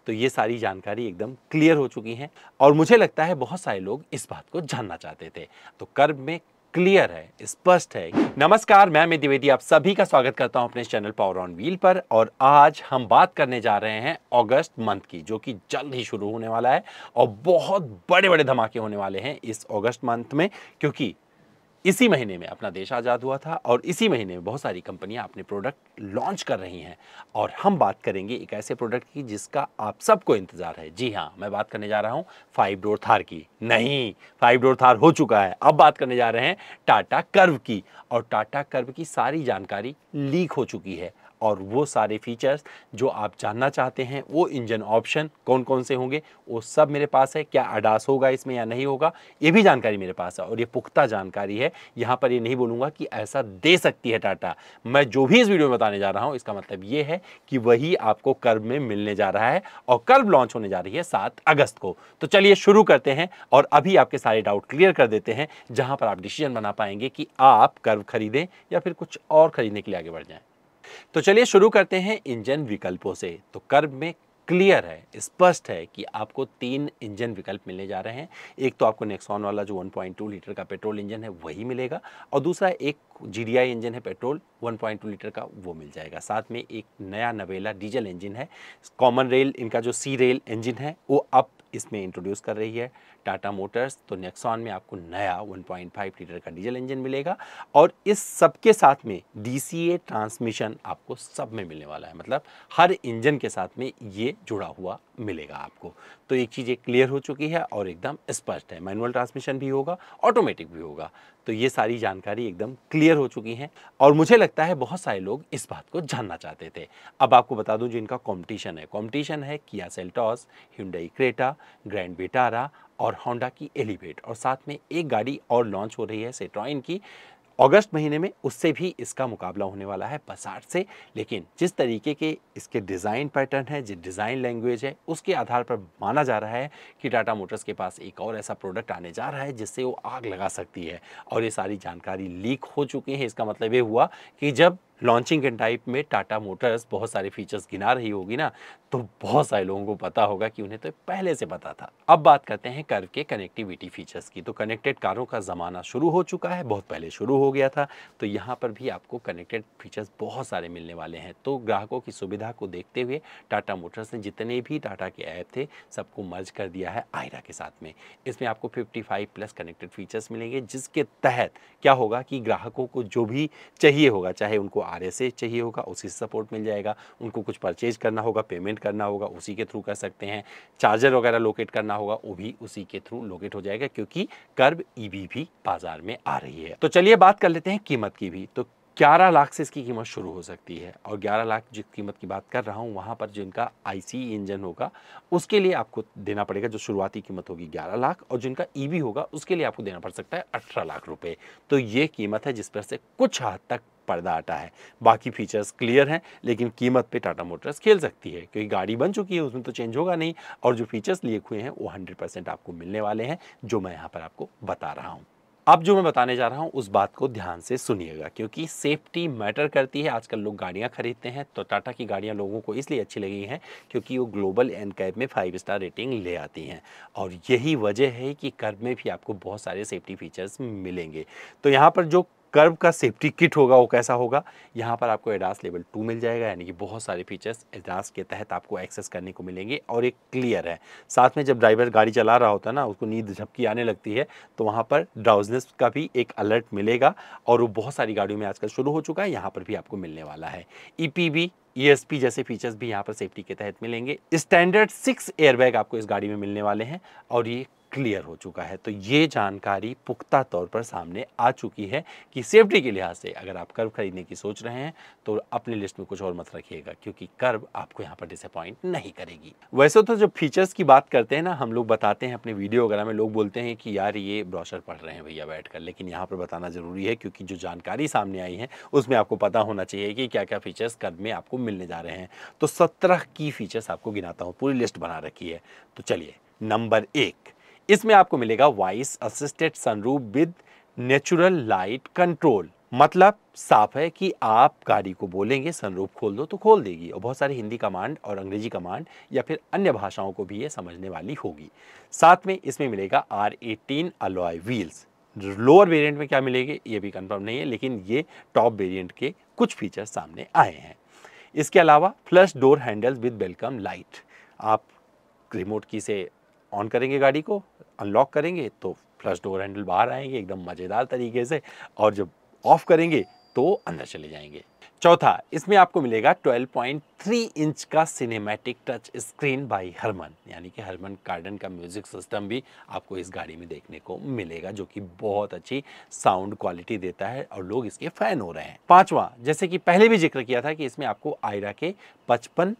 तो ये सारी जानकारी एकदम क्लियर हो चुकी है और मुझे लगता है बहुत सारे लोग इस बात को जानना चाहते थे। तो कर्व में क्लियर है, स्पष्ट है। नमस्कार, मैं अमित द्विवेदी आप सभी का स्वागत करता हूं अपने चैनल पावर ऑन व्हील पर। और आज हम बात करने जा रहे हैं अगस्त मंथ की, जो कि जल्द ही शुरू होने वाला है और बहुत बड़े बड़े धमाके होने वाले हैं इस अगस्त मंथ में, क्योंकि इसी महीने में अपना देश आज़ाद हुआ था और इसी महीने में बहुत सारी कंपनियां अपने प्रोडक्ट लॉन्च कर रही हैं। और हम बात करेंगे एक ऐसे प्रोडक्ट की जिसका आप सबको इंतजार है। जी हाँ, मैं बात करने जा रहा हूं 5 डोर थार की। नहीं, 5 डोर थार हो चुका है, अब बात करने जा रहे हैं टाटा कर्व की। और टाटा कर्व की सारी जानकारी लीक हो चुकी है और वो सारे फीचर्स जो आप जानना चाहते हैं, वो इंजन ऑप्शन कौन कौन से होंगे, वो सब मेरे पास है। क्या अडास होगा इसमें या नहीं होगा, ये भी जानकारी मेरे पास है और ये पुख्ता जानकारी है। यहाँ पर ये नहीं बोलूँगा कि ऐसा दे सकती है टाटा। मैं जो भी इस वीडियो में बताने जा रहा हूँ इसका मतलब ये है कि वही आपको कर्व में मिलने जा रहा है और कर्व लॉन्च होने जा रही है 7 अगस्त को। तो चलिए शुरू करते हैं और अभी आपके सारे डाउट क्लियर कर देते हैं, जहाँ पर आप डिसीजन बना पाएंगे कि आप कर्व खरीदें या फिर कुछ और खरीदने के लिए आगे बढ़ जाएं। तो चलिए शुरू करते हैं इंजन विकल्पों से। तो कर्व में क्लियर है, स्पष्ट है कि आपको 3 इंजन विकल्प मिलने जा रहे हैं। एक तो आपको नेक्सॉन वाला जो 1.2 लीटर का पेट्रोल इंजन है वही मिलेगा और दूसरा एक GDI इंजन है पेट्रोल 1.2 लीटर का, वो मिल जाएगा। साथ में एक नया नवेला डीजल इंजन है। कॉमन रेल इनका जो सी रेल इंजन है वो अब इसमें इंट्रोड्यूस कर रही है टाटा मोटर्स। तो नेक्सॉन में आपको नया 1.5 लीटर का डीजल इंजन मिलेगा और इस सब के साथ में DCA ट्रांसमिशन आपको सब में मिलने वाला है। मतलब हर इंजन के साथ में ये जुड़ा हुआ मिलेगा आपको। तो एक चीज़ क्लियर हो चुकी है और एकदम स्पष्ट है, मैनुअल ट्रांसमिशन भी होगा, ऑटोमेटिक भी होगा। तो ये सारी जानकारी एकदम क्लियर हो चुकी है और मुझे लगता है बहुत सारे लोग इस बात को जानना चाहते थे। अब आपको बता दूं जिनका कंपटीशन है Kia Seltos, Hyundai Creta, grand Vitara और होंडा की एलिवेट। और साथ में एक गाड़ी और लॉन्च हो रही है सिट्रोएन की अगस्त महीने में, उससे भी इसका मुकाबला होने वाला है पसाट से। लेकिन जिस तरीके के इसके डिज़ाइन पैटर्न है, जो डिज़ाइन लैंग्वेज है, उसके आधार पर माना जा रहा है कि टाटा मोटर्स के पास एक और ऐसा प्रोडक्ट आने जा रहा है जिससे वो आग लगा सकती है। और ये सारी जानकारी लीक हो चुकी है। इसका मतलब ये हुआ कि जब लॉन्चिंग के टाइप में टाटा मोटर्स बहुत सारे फीचर्स गिना रही होगी ना, तो बहुत सारे लोगों को पता होगा कि उन्हें तो पहले से पता था। अब बात करते हैं कर्व के कनेक्टिविटी फीचर्स की। तो कनेक्टेड कारों का ज़माना शुरू हो चुका है, बहुत पहले शुरू हो गया था। तो यहाँ पर भी आपको कनेक्टेड फीचर्स बहुत सारे मिलने वाले हैं। तो ग्राहकों की सुविधा को देखते हुए टाटा मोटर्स ने जितने भी टाटा के ऐप थे सबको मर्ज कर दिया है आयरा के साथ में। इसमें आपको 55+ कनेक्टेड फीचर्स मिलेंगे, जिसके तहत क्या होगा कि ग्राहकों को जो भी चाहिए होगा, चाहे उनको RSA चाहिए होगा उसी से सपोर्ट मिल जाएगा, उनको कुछ परचेज करना होगा, पेमेंट करना होगा, उसी के थ्रू कर सकते हैं, चार्जर वगैरह लोकेट करना होगा वो भी उसी के थ्रू लोकेट हो जाएगा, क्योंकि कर्व EV भी बाजार में आ रही है। तो चलिए बात कर लेते हैं कीमत की भी। तो 11 लाख से इसकी कीमत शुरू हो सकती है और 11 लाख जिस कीमत की बात कर रहा हूँ वहाँ पर जिनका ICE इंजन होगा उसके लिए आपको देना पड़ेगा, जो शुरुआती कीमत होगी 11 लाख, और जिनका EV होगा उसके लिए आपको देना पड़ सकता है 18 लाख रुपए। तो ये कीमत है जिस पर से कुछ हद तक पर्दा हटा है। बाकी फीचर्स क्लियर हैं, लेकिन कीमत पे टाटा मोटर्स खेल सकती है क्योंकि गाड़ी बन चुकी है, उसमें तो चेंज होगा नहीं। और जो फीचर्स लिए हुए हैं वो 100% आपको मिलने वाले हैं, जो मैं यहाँ पर आपको बता रहा हूँ। अब जो मैं बताने जा रहा हूँ उस बात को ध्यान से सुनिएगा, क्योंकि सेफ्टी मैटर करती है। आजकल लोग गाड़ियाँ खरीदते हैं तो टाटा की गाड़ियाँ लोगों को इसलिए अच्छी लगी हैं क्योंकि वो ग्लोबल NCAP में 5 स्टार रेटिंग ले आती हैं और यही वजह है कि कर्व में भी आपको बहुत सारे सेफ्टी फीचर्स मिलेंगे। तो यहाँ पर जो कर्व का सेफ्टी किट होगा वो कैसा होगा, यहाँ पर आपको एडास लेवल 2 मिल जाएगा, यानी कि बहुत सारे फीचर्स एडास के तहत आपको एक्सेस करने को मिलेंगे और एक क्लियर है। साथ में जब ड्राइवर गाड़ी चला रहा होता है ना, उसको नींद झपकी आने लगती है तो वहाँ पर ड्राउजनेस का भी एक अलर्ट मिलेगा और वो बहुत सारी गाड़ियों में आजकल शुरू हो चुका है, यहाँ पर भी आपको मिलने वाला है। EPB ESP जैसे फीचर्स भी यहाँ पर सेफ्टी के तहत मिलेंगे। स्टैंडर्ड 6 एयरबैग आपको इस गाड़ी में मिलने वाले हैं और ये क्लियर हो चुका है। तो ये जानकारी पुख्ता तौर पर सामने आ चुकी है कि सेफ्टी के लिहाज से अगर आप कर्व खरीदने की सोच रहे हैं तो अपनी लिस्ट में कुछ और मत रखिएगा, क्योंकि कर्व आपको यहाँ पर डिसअपॉइंट नहीं करेगी। वैसे तो जब फीचर्स की बात करते हैं ना, हम लोग बताते हैं अपने वीडियो वगैरह में, लोग बोलते हैं कि यार ये ब्रोशर पढ़ रहे हैं भैया बैठकर, लेकिन यहाँ पर बताना जरूरी है क्योंकि जो जानकारी सामने आई है उसमें आपको पता होना चाहिए कि क्या क्या फीचर्स कर्व में आपको मिलने जा रहे हैं। तो 17 की फीचर्स आपको गिनाता हूँ, पूरी लिस्ट बना रखी है। तो चलिए, नंबर 1, इसमें आपको मिलेगा voice assisted sunroof with natural light control. मतलब साफ है कि आप गाड़ी को बोलेंगे सनरूफ खोल दो तो खोल देगी, और बहुत सारी हिंदी कमांड और अंग्रेजी कमांड या फिर अन्य भाषाओं को भी ये समझने वाली होगी। साथ में इसमें मिलेगा R18 alloy wheels. Lower variant में क्या मिलेगी ये भी कंफर्म नहीं है, लेकिन ये टॉप वेरिएंट के कुछ फीचर्स सामने आए हैं। इसके अलावा flush door handles with welcome light. आप रिमोट की से ऑन करेंगे गाड़ी को, अनलॉक करेंगे तो फ्लश डोर हैंडल बाहर आएंगे एकदम मज़ेदार तरीके से, और जब ऑफ करेंगे तो अंदर चले जाएंगे। चौथा, इसमें आपको मिलेगा 12.3 इंच का cinematic touch screen by Harman, यानी कि हरमन कार्डन का म्यूजिक सिस्टम भी आपको इस गाड़ी में देखने को मिलेगा, जो कि बहुत अच्छी साउंड क्वालिटी देता है और लोग इसके फैन हो रहे हैं। पांचवा, जैसे कि पहले भी जिक्र किया था कि इसमें आपको आयरा के 55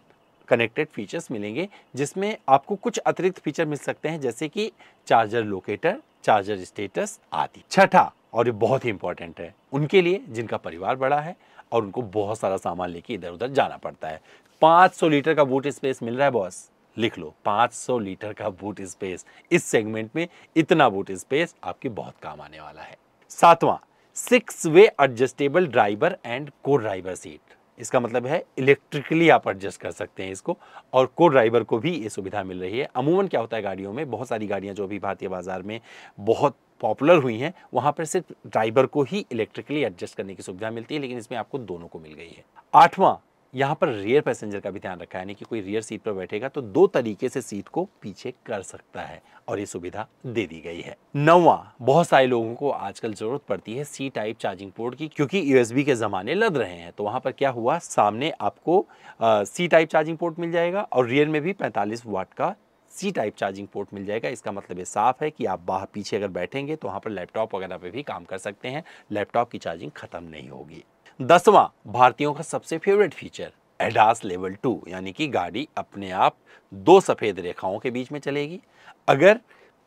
कनेक्टेड फीचर्स मिलेंगे, जिसमें आपको कुछ अतिरिक्त फीचर मिल सकते हैं, जैसे कि चार्जर लोकेटर, चार्जर स्टेटस आदि। छठा, और ये बहुत ही इंपॉर्टेंट है उनके लिए जिनका परिवार बड़ा है और उनको बहुत सारा सामान लेके इधर उधर जाना पड़ता है, 500 लीटर का बूट स्पेस मिल रहा है बॉस। लिख लो, 500 लीटर का बूट स्पेस। इस सेगमेंट में इतना बूट स्पेस आपके बहुत काम आने वाला है। सातवां, 6 वे एडजस्टेबल ड्राइवर एंड को ड्राइवर सीट। इसका मतलब है इलेक्ट्रिकली आप एडजस्ट कर सकते हैं इसको, और को ड्राइवर को भी ये सुविधा मिल रही है। अमूमन क्या होता है गाड़ियों में, बहुत सारी गाड़ियां जो अभी भारतीय बाजार में बहुत पॉपुलर हुई हैं, वहां पर सिर्फ ड्राइवर को ही इलेक्ट्रिकली एडजस्ट करने की सुविधा मिलती है, लेकिन इसमें आपको दोनों को मिल गई है। आठवां, यहाँ पर रियर पैसेंजर का भी ध्यान रखा है, यानी कि कोई रियर सीट पर बैठेगा तो 2 तरीके से सीट को पीछे कर सकता है, और ये सुविधा दे दी गई है। नौवां, बहुत सारे लोगों को आजकल जरूरत पड़ती है सी टाइप चार्जिंग पोर्ट की, क्योंकि USB के जमाने लद रहे हैं। तो वहां पर क्या हुआ, सामने आपको सी टाइप चार्जिंग पोर्ट मिल जाएगा और रियर में भी 45 वाट का सी टाइप चार्जिंग पोर्ट मिल जाएगा। इसका मतलब ये साफ है कि आप बाहर पीछे अगर बैठेंगे तो वहाँ पर लैपटॉप वगैरह पे भी काम कर सकते हैं, लैपटॉप की चार्जिंग खत्म नहीं होगी। 10वां, भारतीयों का सबसे फेवरेट फीचर एडास लेवल 2, यानी कि गाड़ी अपने आप 2 सफ़ेद रेखाओं के बीच में चलेगी। अगर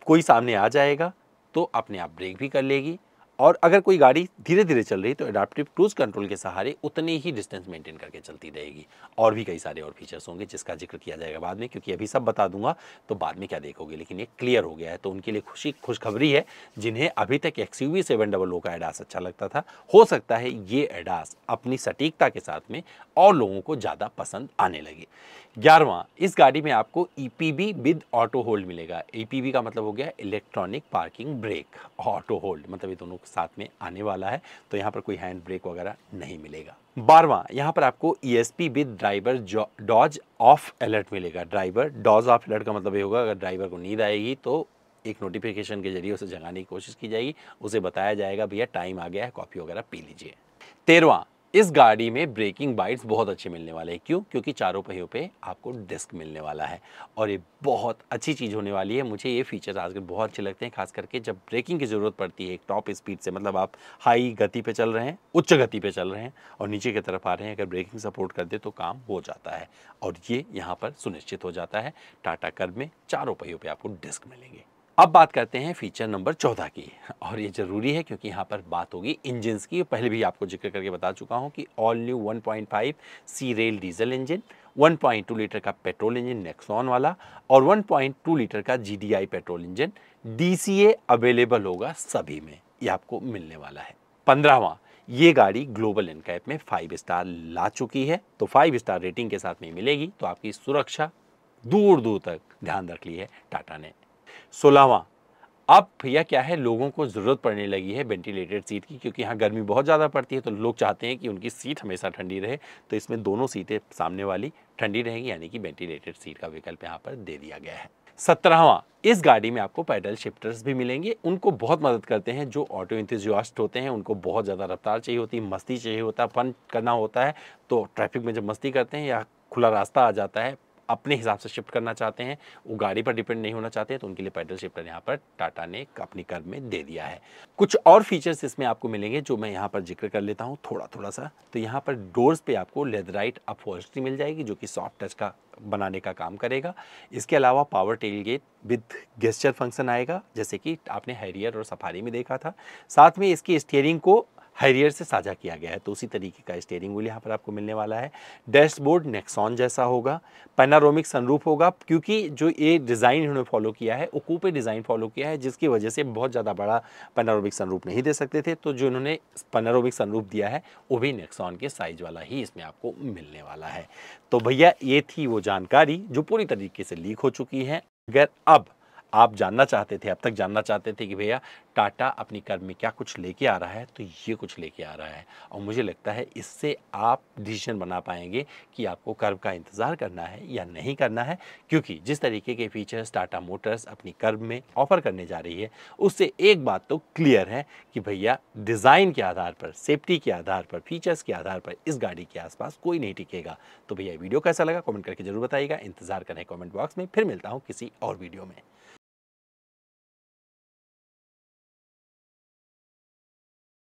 कोई सामने आ जाएगा तो अपने आप ब्रेक भी कर लेगी, और अगर कोई गाड़ी धीरे धीरे चल रही तो एडाप्टिव क्रूज कंट्रोल के सहारे उतने ही डिस्टेंस मेंटेन करके चलती रहेगी। और भी कई सारे और फीचर्स होंगे जिसका जिक्र किया जाएगा बाद में, क्योंकि अभी सब बता दूंगा तो बाद में क्या देखोगे, लेकिन ये क्लियर हो गया है तो उनके लिए खुशखबरी है जिन्हें अभी तक XUV 700 का एडास अच्छा लगता था। हो सकता है ये एडास अपनी सटीकता के साथ में और लोगों को ज़्यादा पसंद आने लगे। 11वां, इस गाड़ी में आपको EPB विद ऑटो होल्ड मिलेगा। EPB का मतलब हो गया electronic parking brake, auto hold मतलब ये दोनों साथ में आने वाला है, तो यहाँ पर कोई हैंड ब्रेक वगैरह नहीं मिलेगा। 12वां, यहाँ पर आपको ESP with driver doze off alert मिलेगा। ड्राइवर डॉज ऑफ अलर्ट का मतलब ये होगा, अगर ड्राइवर को नींद आएगी तो एक नोटिफिकेशन के जरिए उसे जगाने की कोशिश की जाएगी, उसे बताया जाएगा भैया टाइम आ गया है, कॉफ़ी वगैरह पी लीजिए। 13वां, इस गाड़ी में ब्रेकिंग बाइट्स बहुत अच्छे मिलने वाले हैं। क्यों? क्योंकि चारों पहियों पे आपको डिस्क मिलने वाला है, और ये बहुत अच्छी चीज़ होने वाली है। मुझे ये फीचर आजकल बहुत अच्छे लगते हैं, खास करके जब ब्रेकिंग की ज़रूरत पड़ती है एक टॉप स्पीड से, मतलब आप हाई गति पे चल रहे हैं, उच्च गति पे चल रहे हैं और नीचे की तरफ आ रहे हैं, अगर ब्रेकिंग सपोर्ट कर दे तो काम हो जाता है, और ये यहाँ पर सुनिश्चित हो जाता है। टाटा कर्व में चारों पहियों पर आपको डिस्क मिलेंगे। अब बात करते हैं फीचर नंबर 14 की, और ये ज़रूरी है क्योंकि यहाँ पर बात होगी इंजन्स की। पहले भी आपको जिक्र करके बता चुका हूँ कि ऑल न्यू 1.5 सी रेल डीजल इंजन, 1.2 लीटर का पेट्रोल इंजन नेक्सॉन वाला, और 1.2 लीटर का GDI petrol engine DCA available होगा सभी में, ये आपको मिलने वाला है। 15वां, ये गाड़ी ग्लोबल एनकैप में 5 स्टार ला चुकी है, तो 5 स्टार रेटिंग के साथ में मिलेगी, तो आपकी सुरक्षा दूर दूर तक ध्यान रख ली है टाटा ने। 16वां, अब भैया क्या है, लोगों को ज़रूरत पड़ने लगी है वेंटिलेटेड सीट की, क्योंकि यहाँ गर्मी बहुत ज़्यादा पड़ती है, तो लोग चाहते हैं कि उनकी सीट हमेशा ठंडी रहे, तो इसमें दोनों सीटें सामने वाली ठंडी रहेगी, यानी कि वेंटिलेटेड सीट का विकल्प यहाँ पर दे दिया गया है। 17वां, इस गाड़ी में आपको पैडल शिफ्टर्स भी मिलेंगे, उनको बहुत मदद करते हैं। जो ऑटो इंथुजियास्ट होते हैं उनको बहुत ज़्यादा रफ्तार चाहिए होती है, मस्ती चाहिए होता है, फन करना होता है, तो ट्रैफिक में जब मस्ती करते हैं या खुला रास्ता आ जाता है, अपने हिसाब से शिफ्ट करना चाहते हैं, वो गाड़ी पर डिपेंड नहीं होना चाहते हैं, तो उनके लिए पैडल शिफ्टर यहाँ पर टाटा ने अपनी कर्व में दे दिया है। कुछ और फीचर्स इसमें आपको मिलेंगे जो मैं यहाँ पर जिक्र कर लेता हूँ थोड़ा सा। तो यहाँ पर डोर्स पे आपको लेदराइट अपहोल्स्ट्री मिल जाएगी, जो कि सॉफ्ट टच का बनाने का काम करेगा। इसके अलावा power tailgate with gesture function आएगा, जैसे कि आपने हैरियर और सफारी में देखा था। साथ में इसकी स्टीयरिंग को हैरियर से साझा किया गया है। तो उसी तरीके का स्टीयरिंग व्हील यहाँ पर आपको मिलने वाला है। डैशबोर्ड नेक्सॉन जैसा होगा। पैनारोमिक सनरूफ होगा, क्योंकि जो ये डिज़ाइन इन्होंने फॉलो किया है, कूपे डिज़ाइन फॉलो किया है, जिसकी वजह से बहुत ज़्यादा बड़ा पैनारोमिक सनरूफ नहीं दे सकते थे। तो जो इन्होंने पैनारोमिक सनरूफ दिया है वो भी नेक्सॉन के साइज वाला ही इसमें आपको मिलने वाला है। तो भैया ये थी वो जानकारी जो पूरी तरीके से लीक हो चुकी है। अगर अब आप जानना चाहते थे, अब तक जानना चाहते थे कि भैया टाटा अपनी कर्व में क्या कुछ लेके आ रहा है, तो ये कुछ लेके आ रहा है। और मुझे लगता है इससे आप डिसीजन बना पाएंगे कि आपको कर्व का इंतज़ार करना है या नहीं करना है, क्योंकि जिस तरीके के फीचर्स टाटा मोटर्स अपनी कर्व में ऑफर करने जा रही है, उससे एक बात तो क्लियर है कि भैया डिज़ाइन के आधार पर, सेफ्टी के आधार पर, फीचर्स के आधार पर इस गाड़ी के आसपास कोई नहीं टिकेगा। तो भैया वीडियो कैसा लगा कमेंट करके जरूर बताइएगा। इंतजार करें कमेंट बॉक्स में। फिर मिलता हूँ किसी और वीडियो में।